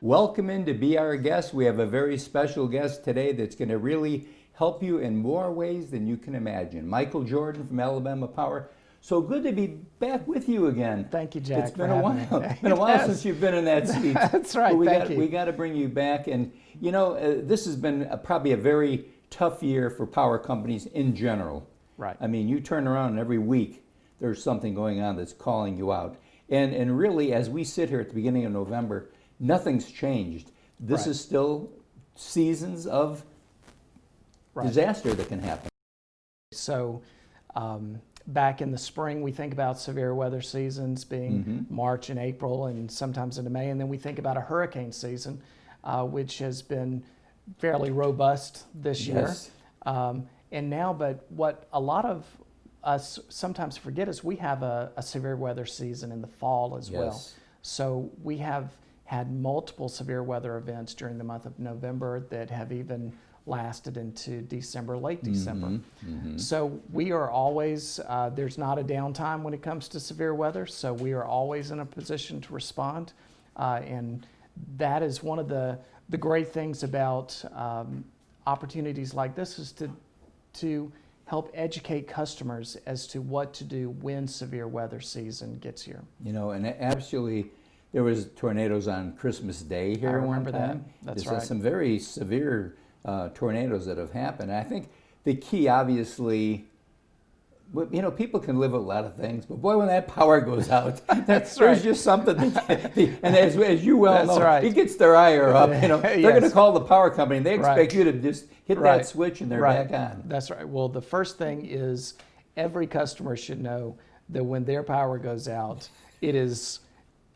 Welcome in to be our guest. We have a very special guest today that's going to really help you in more ways than you can imagine. Michael Jordan from Alabama Power. So good to be back with you again. Thank you, Jack. It's been a while. It's been a while since you've been in that seat. That's right. Thank you. We got to bring you back. And you know, this has been probably a very tough year for power companies in general. Right. I mean, you turn around and every week there's something going on that's calling you out. And really, as we sit here at the beginning of November, nothing's changed. This Right. is still seasons of disaster that can happen. So back in the spring, we think about severe weather seasons being March and April and sometimes into May. And then we think about a hurricane season, which has been fairly robust this year. Yes. And now, but what a lot of us sometimes forget is we have a severe weather season in the fall as well. Yes. So we have had multiple severe weather events during the month of November that have even lasted into December, late December. So we are always, there's not a downtime when it comes to severe weather, so we are always in a position to respond. And that is one of the great things about opportunities like this is to help educate customers as to what to do when severe weather season gets here. You know, and actually, there was tornadoes on Christmas Day here. I remember one time. that. That's There's right. some very severe tornadoes that have happened. I think the key, obviously, you know, people can live with a lot of things, but boy, when that power goes out, there's just something. And as you well That's know, right. it gets their ire up. You know, they're going to Yes. call the power company. And they expect Right. you to just hit Right. that switch and they're Right. back on. That's right. Well, the first thing is every customer should know that when their power goes out,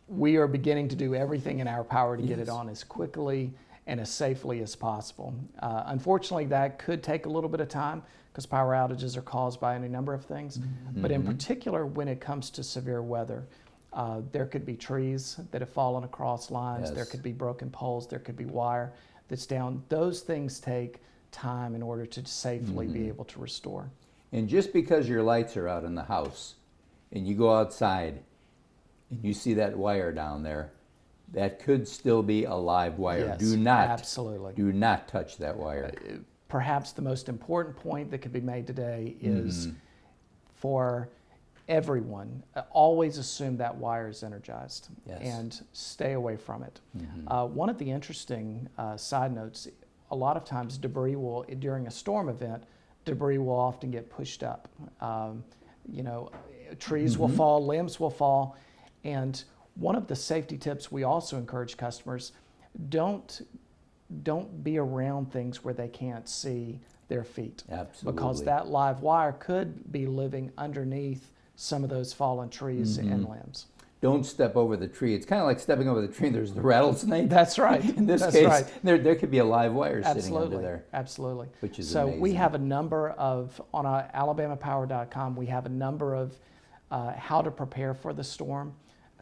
we are beginning to do everything in our power to get it Yes. on as quickly and as safely as possible. Unfortunately, that could take a little bit of time because power outages are caused by any number of things. But in particular, when it comes to severe weather, there could be trees that have fallen across lines. Yes. There could be broken poles. There could be wire that's down. Those things take time in order to safely be able to restore. And just because your lights are out in the house and you go outside and you see that wire down there, that could still be a live wire. Yes, Do not touch that wire. Perhaps the most important point that could be made today is for everyone, always assume that wire is energized and stay away from it. One of the interesting side notes, a lot of times during a storm event, debris will often get pushed up. You know, trees will fall, limbs will fall, and one of the safety tips we also encourage customers, don't be around things where they can't see their feet. Absolutely. Because that live wire could be living underneath some of those fallen trees and limbs. Don't step over the tree. It's kind of like stepping over the tree and there's the rattlesnake. That's right. In this That's case, right. there could be a live wire sitting Absolutely. under there. Absolutely. Which is so we amazing. have a number of, on alabamapower.com, we have a number of how to prepare for the storm.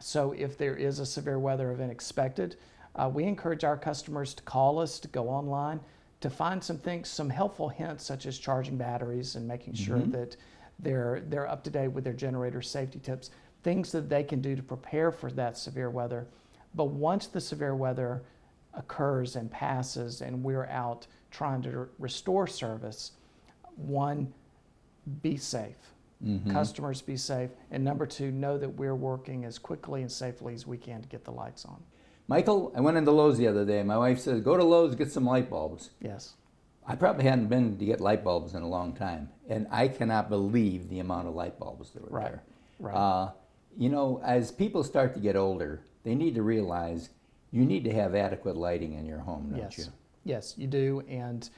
So if there is a severe weather event expected, we encourage our customers to call us, to go online, to find some things, some helpful hints such as charging batteries and making sure that they're up to date with their generator safety tips, things that they can do to prepare for that severe weather. But once the severe weather occurs and passes and we're out trying to restore service, one, be safe. Customers be safe. And number two, know that we're working as quickly and safely as we can to get the lights on. Michael, I went into Lowe's the other day. My wife said, go to Lowe's, get some light bulbs. Yes. I probably hadn't been to get light bulbs in a long time. And I cannot believe the amount of light bulbs that were there. Right. You know, as people start to get older, they need to realize you need to have adequate lighting in your home, don't you? Yes, you do. And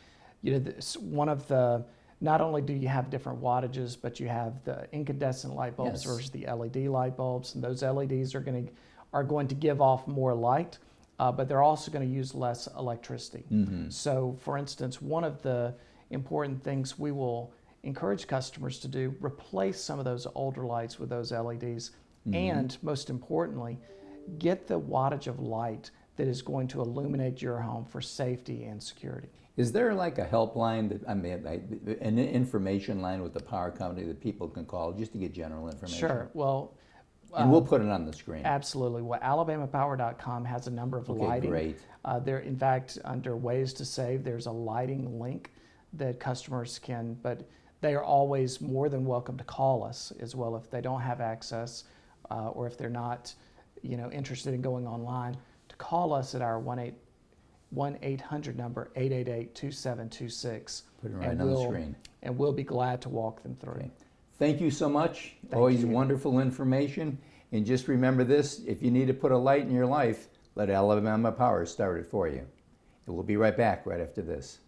you know, one of the, not only do you have different wattages, but you have the incandescent light bulbs versus the LED light bulbs. And those LEDs are going to give off more light, but they're also going to use less electricity. So, for instance, one of the important things we will encourage customers to do, replace some of those older lights with those LEDs, and most importantly, get the wattage of light that is going to illuminate your home for safety and security. Is there like a helpline, an information line with the power company that people can call just to get general information? Sure. Well, And we'll put it on the screen. Absolutely. Well, alabamapower.com has a number of Okay, lighting. great. There, in fact, under ways to save, there's a lighting link that customers can, but they are always more than welcome to call us as well if they don't have access or if they're not, interested in going online, to call us at our 1-800 number, 888-2726. Put it right on the screen. And we'll be glad to walk them through. Okay. Thank you so much. Thank Always you. wonderful information. And just remember this, if you need to put a light in your life, let Alabama Power start it for you. And we'll be right back right after this.